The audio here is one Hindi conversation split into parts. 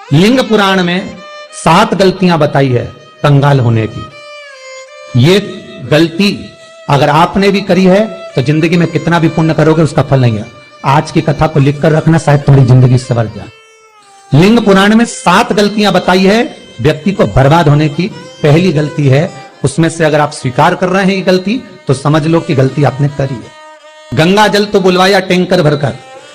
लिंग पुराण में 7 गलतियां बताई है कंगाल होने की। ये गलती अगर आपने भी करी है तो जिंदगी में कितना भी पुण्य करोगे उसका फल नहीं है। आज की कथा को लिखकर रखना, शायद तुम्हारी जिंदगी संवर जाए। लिंग पुराण में 7 गलतियां बताई है व्यक्ति को बर्बाद होने की। पहली गलती है, उसमें से अगर आप स्वीकार कर रहे हैं ये गलती तो समझ लो कि गलती आपने करी है। गंगा जल तो बुलवाया टैंकर भरकर,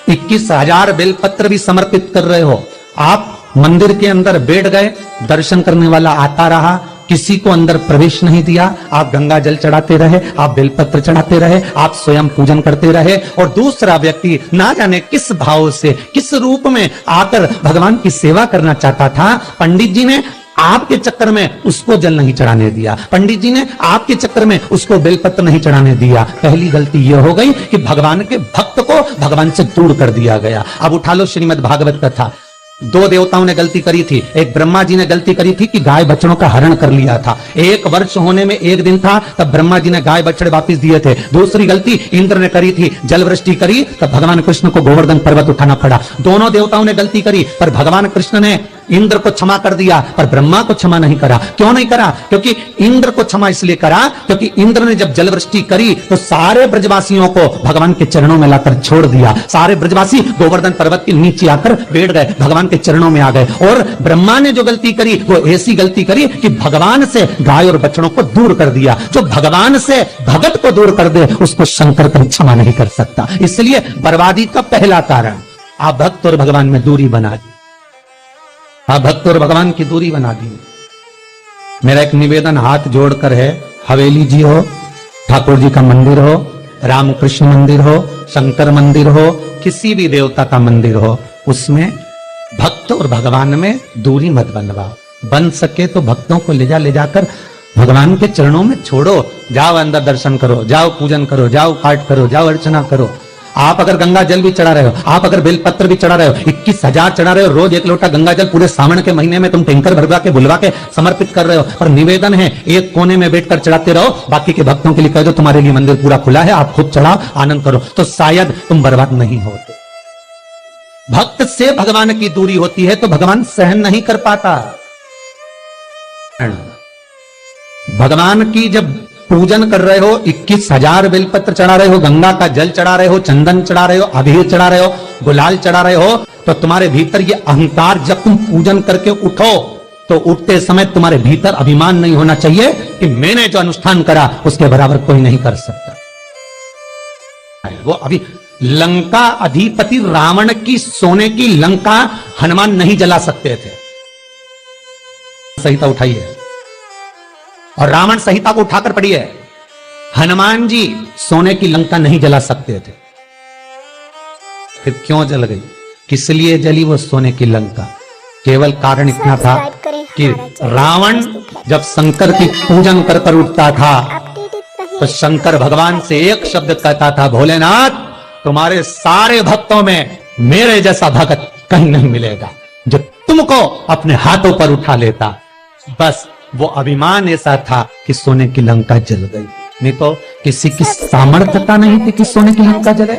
21,000 बेलपत्र भी समर्पित कर रहे हो। आप मंदिर के अंदर बैठ गए, दर्शन करने वाला आता रहा, किसी को अंदर प्रवेश नहीं दिया। आप गंगा जल चढ़ाते रहे, आप बेलपत्र चढ़ाते रहे, आप स्वयं पूजन करते रहे, और दूसरा व्यक्ति ना जाने किस भाव से, किस रूप में आकर भगवान की सेवा करना चाहता था। पंडित जी ने आपके चक्कर में उसको जल नहीं चढ़ाने दिया, पंडित जी ने आपके चक्कर में उसको बेलपत्र नहीं चढ़ाने दिया। पहली गलती यह हो गई कि भगवान के भक्त को भगवान से दूर कर दिया गया। अब उठा लो श्रीमद् भागवत कथा। 2 देवताओं ने गलती करी थी। एक ब्रह्मा जी ने गलती करी थी कि गाय बछड़ों का हरण कर लिया था। 1 वर्ष होने में 1 दिन था तब ब्रह्मा जी ने गाय बछड़े वापस दिए थे। दूसरी गलती इंद्र ने करी थी, जल वृष्टि करी तब भगवान कृष्ण को गोवर्धन पर्वत उठाना पड़ा। दोनों देवताओं ने गलती करी पर भगवान कृष्ण ने इंद्र को क्षमा कर दिया पर ब्रह्मा को क्षमा नहीं करा। क्यों नहीं करा? क्योंकि इंद्र को क्षमा इसलिए करा क्योंकि इंद्र ने जब जलवृष्टि करी तो सारे ब्रजवासियों को भगवान के चरणों में लाकर छोड़ दिया। सारे ब्रजवासी गोवर्धन पर्वत के नीचे आकर बैठ गए, भगवान के चरणों में आ गए। और ब्रह्मा ने जो गलती करी वो ऐसी गलती करी कि भगवान से गाय और बछड़ों को दूर कर दिया। जो भगवान से भगत को दूर कर दे उसको शंकर कभी क्षमा नहीं कर सकता। इसलिए बर्बादी का पहला कारण आप भक्त और भगवान में दूरी बना दी। आप भक्त और भगवान की दूरी बना दी। मेरा एक निवेदन हाथ जोड़कर है, हवेली जी हो, ठाकुर जी का मंदिर हो, रामकृष्ण मंदिर हो, शंकर मंदिर हो, किसी भी देवता का मंदिर हो, उसमें भक्त और भगवान में दूरी मत बनवाओ। बन सके तो भक्तों को ले जाकर भगवान के चरणों में छोड़ो। जाओ अंदर दर्शन करो, जाओ पूजन करो, जाओ पाठ करो, जाओ अर्चना करो। आप अगर गंगा जल भी चढ़ा रहे हो, आप अगर बेलपत्र भी चढ़ा रहे हो, 21,000 चढ़ा रहे हो, रोज 1 लोटा गंगा जल पूरे सावन के महीने में तुम टैंकर भरवा के बुलवा के समर्पित कर रहे हो। और निवेदन है एक कोने में बैठकर चढ़ाते रहो, बाकी के भक्तों के लिए कह दो तुम्हारे लिए मंदिर पूरा खुला है, आप खुद चढ़ाओ, आनंद करो, तो शायद तुम बर्बाद नहीं होते। भक्त से भगवान की दूरी होती है तो भगवान सहन नहीं कर पाता। भगवान की जब पूजन कर रहे हो, 21,000 बेलपत्र चढ़ा रहे हो, गंगा का जल चढ़ा रहे हो, चंदन चढ़ा रहे हो, अबीर चढ़ा रहे हो, गुलाल चढ़ा रहे हो, तो तुम्हारे भीतर ये अहंकार, जब तुम पूजन करके उठो तो उठते समय तुम्हारे भीतर अभिमान नहीं होना चाहिए कि मैंने जो अनुष्ठान करा उसके बराबर कोई नहीं कर सकता। वो अभी लंका अधिपति रावण की सोने की लंका हनुमान नहीं जला सकते थे। संहिता उठाई है और रावण संहिता को उठाकर पड़ी है। हनुमान जी सोने की लंका नहीं जला सकते थे। फिर क्यों जल गई? किस लिए जली वो सोने की लंका? केवल कारण इतना था कि रावण जब शंकर की पूजन कर कर उठता था तो शंकर भगवान से एक शब्द कहता था, भोलेनाथ तुम्हारे सारे भक्तों में मेरे जैसा भक्त कहीं नहीं मिलेगा जो तुमको अपने हाथों पर उठा लेता। बस वो अभिमान ऐसा था कि सोने की लंका जल गई, नहीं तो किसी की सामर्थ्यता नहीं थी कि सोने की लंका जले।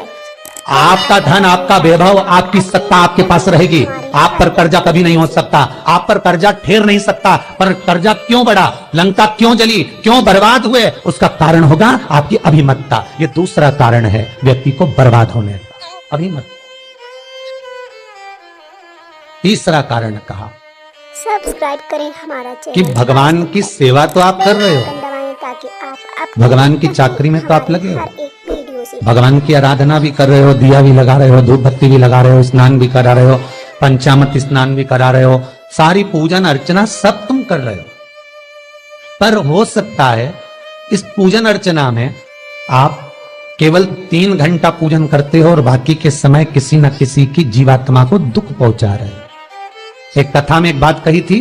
आपका धन, आपका वैभव, आपकी सत्ता आपके पास रहेगी, आप पर कर्जा कभी नहीं हो सकता, आप पर कर्जा ठहर नहीं सकता। पर कर्जा क्यों बढ़ा, लंका क्यों जली, क्यों बर्बाद हुए, उसका कारण होगा आपकी अभिमत्ता। ये दूसरा कारण है व्यक्ति को बर्बाद होने का, अभिमत्ता। तीसरा कारण कहा सब्सक्राइब करें हमारा चैनल कि भगवान की सेवा तो आप कर रहे हो, ताकि आप भगवान की चाकरी में तो आप लगे हो, वीडियो से भगवान की आराधना भी कर रहे हो, दिया भी लगा रहे हो, धूप बत्ती भी लगा रहे हो, स्नान भी करा रहे हो, पंचामृत स्नान भी करा रहे हो, सारी पूजन अर्चना सब तुम कर रहे हो। पर हो सकता है इस पूजन अर्चना में आप केवल 3 घंटा पूजन करते हो और बाकी के समय किसी न किसी की जीवात्मा को दुख पहुंचा रहे हो। एक कथा में एक बात कही थी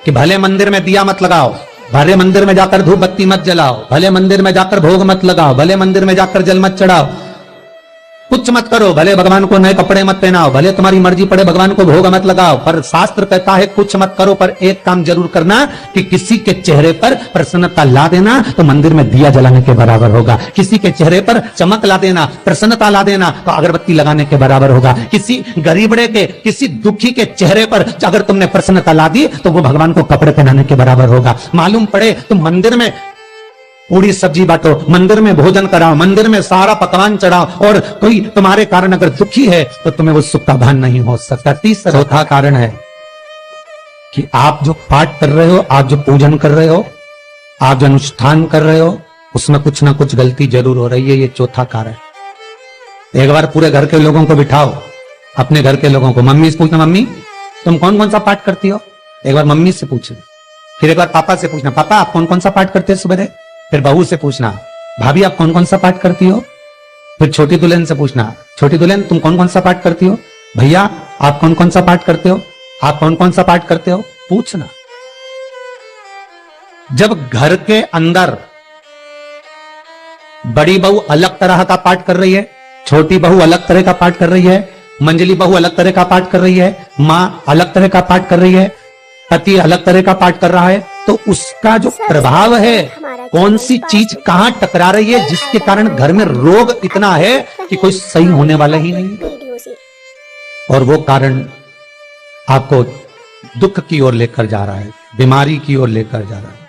कि भले मंदिर में दिया मत लगाओ, भले मंदिर में जाकर धूप बत्ती मत जलाओ, भले मंदिर में जाकर भोग मत लगाओ, भले मंदिर में जाकर जल मत चढ़ाओ, कुछ मत करो, भले भगवान को नए कपड़े मत पहनाओ, भले तुम्हारी मर्जी पड़े भगवान को भोग मत लगाओ, पर शास्त्र कहता है कुछ मत करो, पर एक काम जरूर करना कि किसी के चेहरे पर प्रसन्नता ला देना तो मंदिर में दिया जलाने के बराबर होगा। किसी के चेहरे पर चमक ला देना, प्रसन्नता ला देना तो अगरबत्ती लगाने के बराबर होगा। किसी गरीबड़े के, किसी दुखी के चेहरे पर अगर तुमने प्रसन्नता ला दी तो वो भगवान को कपड़े पहनाने के बराबर होगा। मालूम पड़े तुम मंदिर में पूरी सब्जी बांटो, मंदिर में भोजन कराओ, मंदिर में सारा पकवान चढ़ाओ, और कोई तुम्हारे कारण अगर दुखी है तो तुम्हें वो सुख का भान नहीं हो सकता। तीसरा चौथा कारण है कि आप जो पाठ कर रहे हो, आप जो पूजन कर रहे हो, आप जो अनुष्ठान कर रहे हो, उसमें कुछ ना कुछ गलती जरूर हो रही है। ये चौथा कारण। एक बार पूरे घर के लोगों को बिठाओ, अपने घर के लोगों को, मम्मी से पूछना, मम्मी तुम कौन कौन सा पाठ करती हो? एक बार मम्मी से पूछना, फिर एक बार पापा से पूछना, पापा आप कौन कौन सा पाठ करते हो सुबह? फिर बहू से पूछना, भाभी आप कौन कौन सा पाठ करती हो? फिर छोटी दुल्हन से पूछना, छोटी दुल्हन तुम कौन कौन सा पाठ करती हो? भैया आप कौन कौन सा पाठ करते हो? आप कौन कौन सा पाठ करते हो? पूछना। जब घर के अंदर बड़ी बहू अलग तरह का पाठ कर रही है, छोटी बहू अलग तरह का पाठ कर रही है, मंजली बहू अलग तरह का पाठ कर रही है, मां अलग तरह का पाठ कर रही है, पति अलग तरह का पाठ कर रहा है, तो उसका जो प्रभाव है, कौन सी चीज कहां टकरा रही है, जिसके कारण घर में रोग इतना है कि कोई सही होने वाला ही नहीं। और वो कारण आपको दुख की ओर लेकर जा रहा है, बीमारी की ओर लेकर जा रहा है।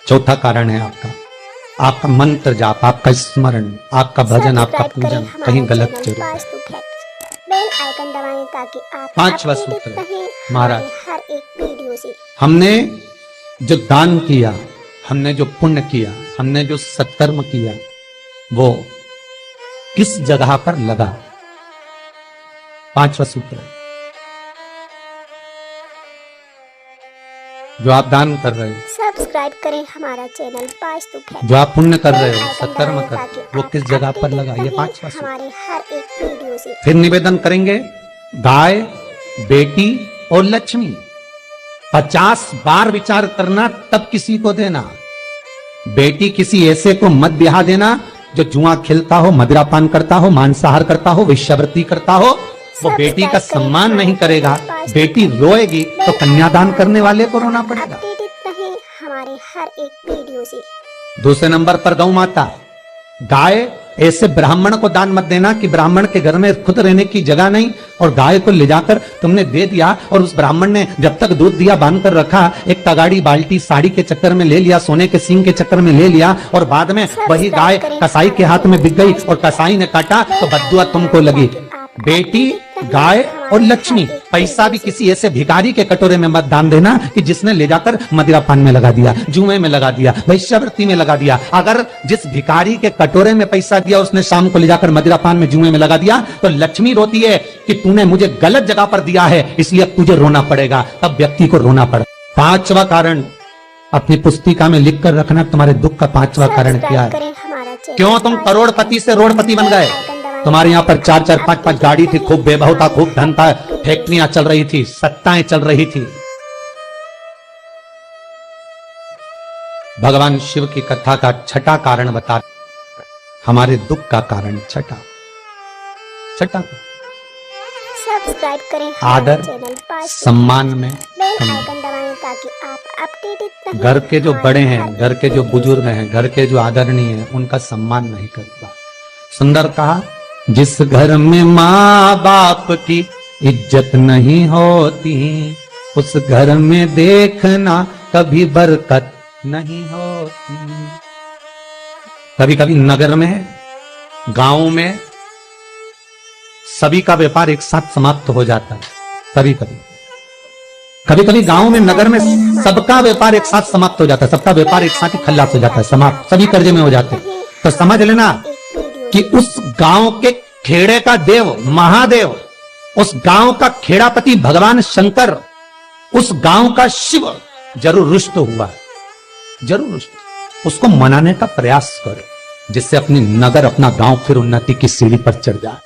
चौथा कारण है आपका मंत्र जाप, आपका स्मरण, आपका भजन, आपका पूजन कहीं गलत चल रहा है। बेल आइकन दबाएं ताकि आप पांचवा अपडेट सूत्र रहें महाराज, हर एक वीडियो से। हमने जो दान किया, हमने जो पुण्य किया, हमने जो सत्कर्म किया, वो किस जगह पर लगा? पांचवा सूत्र है। जो आप दान कर रहे हो, सब्सक्राइब करें हमारा चैनल पास्तु फैक्ट। जो आप पुण्य कर रहे हो, सत्कर्म कर रहे हो, वो किस जगह पर लगा? ये पांचवा सूत्र। हमारे हर एक वीडियो से। फिर निवेदन करेंगे, गाय, बेटी और लक्ष्मी 50 बार विचार करना तब किसी को देना। बेटी किसी ऐसे को मत ब्याह देना जो जुआ खेलता हो, मदिरापान करता हो, मांसाहार करता हो, वेश्यावृत्ति करता हो। वो बेटी का सम्मान नहीं करेगा, बेटी रोएगी तो कन्यादान करने वाले को रोना पड़ेगा। अपडेट रहें हमारे हर एक वीडियो से। दूसरे नंबर पर गौ माता, गाय ऐसे ब्राह्मण को दान मत देना कि ब्राह्मण के घर में खुद रहने की जगह नहीं और गाय को ले जाकर तुमने दे दिया, और उस ब्राह्मण ने जब तक दूध दिया बांध कर रखा, एक तगाड़ी बाल्टी साड़ी के चक्कर में ले लिया, सोने के सींग के चक्कर में ले लिया, और बाद में वही गाय कसाई के हाथ में बिक गई और कसाई ने काटा तो बद्दुआ तुमको लगी। बेटी, गाय और लक्ष्मी, पैसा भी किसी ऐसे भिखारी के कटोरे में मत दान देना कि जिसने ले जाकर मदिरापान में लगा दिया, जुए में लगा दिया, वेश्यावृत्ति में लगा दिया। अगर जिस भिखारी के कटोरे में पैसा दिया उसने शाम को ले जाकर मदिरापान में, जुए में लगा दिया, तो लक्ष्मी रोती है कि तूने मुझे गलत जगह पर दिया है, इसलिए अब तुझे रोना पड़ेगा। तब व्यक्ति को रोना पड़े। पांचवा कारण अपनी पुस्तिका में लिख कर रखना, तुम्हारे दुख का पांचवा कारण क्या है? क्यों तुम करोड़पति से रोड़पति बन गए? तुम्हारे यहाँ पर 4-4, 5-5 गाड़ी थी, खूब वैभव था, खूब धन था, फैक्ट्रियां चल रही थी, सत्ताएं चल रही थी। भगवान शिव की कथा का छठा कारण बता, हमारे दुख का कारण छठा। सब्सक्राइब करें आदर, सम्मान में बेल आइकन दबाएं ताकि आप अपडेटेड रहें। घर के जो बड़े हैं, घर के जो बुजुर्ग हैं, घर के जो आदरणीय हैं, उनका सम्मान नहीं करता। सुंदर कहा, जिस घर में माँ बाप की इज्जत नहीं होती, उस घर में देखना कभी बरकत नहीं होती। कभी कभी नगर में, गांव में सभी का व्यापार एक साथ समाप्त हो जाता है। कभी कभी गांव में, नगर में सबका व्यापार एक साथ समाप्त हो जाता है, सबका व्यापार एक साथ ही खल्लास हो जाता है, समाप्त, सभी कर्जे में हो जाते हैं। तो समझ लेना कि उस गांव के खेड़े का देव महादेव, उस गांव का खेड़ापति भगवान शंकर, उस गांव का शिव जरूर रुष्ट हुआ, जरूर रुष्ट। उसको मनाने का प्रयास करो, जिससे अपनी नगर, अपना गांव फिर उन्नति की सीढ़ी पर चढ़ जाए।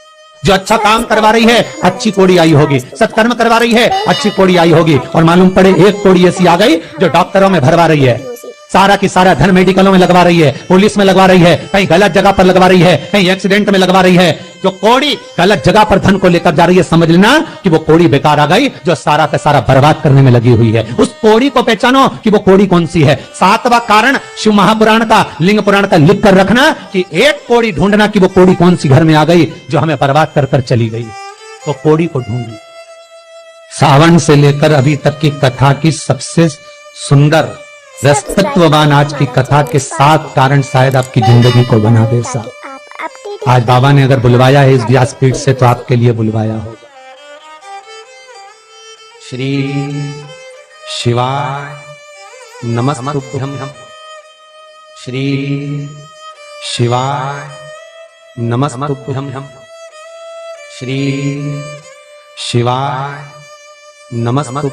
जो अच्छा काम करवा रही है, अच्छी कोड़ी आई होगी, सत्कर्म करवा रही है, अच्छी कोड़ी आई होगी, और मालूम पड़े एक कोड़ी ऐसी आ गई जो डॉक्टरों में भरवा रही है, सारा की सारा धन मेडिकलों में लगवा रही है, पुलिस में लगवा रही है, कहीं गलत जगह पर लगवा रही है, कहीं एक्सीडेंट में लगवा रही है। जो कौड़ी गलत जगह पर धन को लेकर जा रही है, समझ लेना कि वो कौड़ी बेकार आ गई, जो सारा का सारा बर्बाद करने में लगी हुई है। उस कौड़ी को पहचानो कि वो कौड़ी कौन सी है। 7वां कारण शिव महापुराण का, लिंग पुराण का लिख कर रखना कि एक कौड़ी ढूंढना कि वो कौड़ी कौन सी घर में आ गई जो हमें बर्बाद कर कर चली गई। तो कौड़ी को ढूंढी। सावन से लेकर अभी तक की कथा की सबसे सुंदर रसतत्ववान आज की कथा के 7 कारण शायद आपकी जिंदगी को बना दे। साहब आप अपडेटेड आज बाबा ने अगर बुलवाया है इस व्यासपीठ से तो आपके लिए बुलवाया होगा। श्री शिवाय नमस्तुभ्यं। श्री शिवाय नमस्तुभ्यं। श्री शिवाय नमस्तुभ्यं।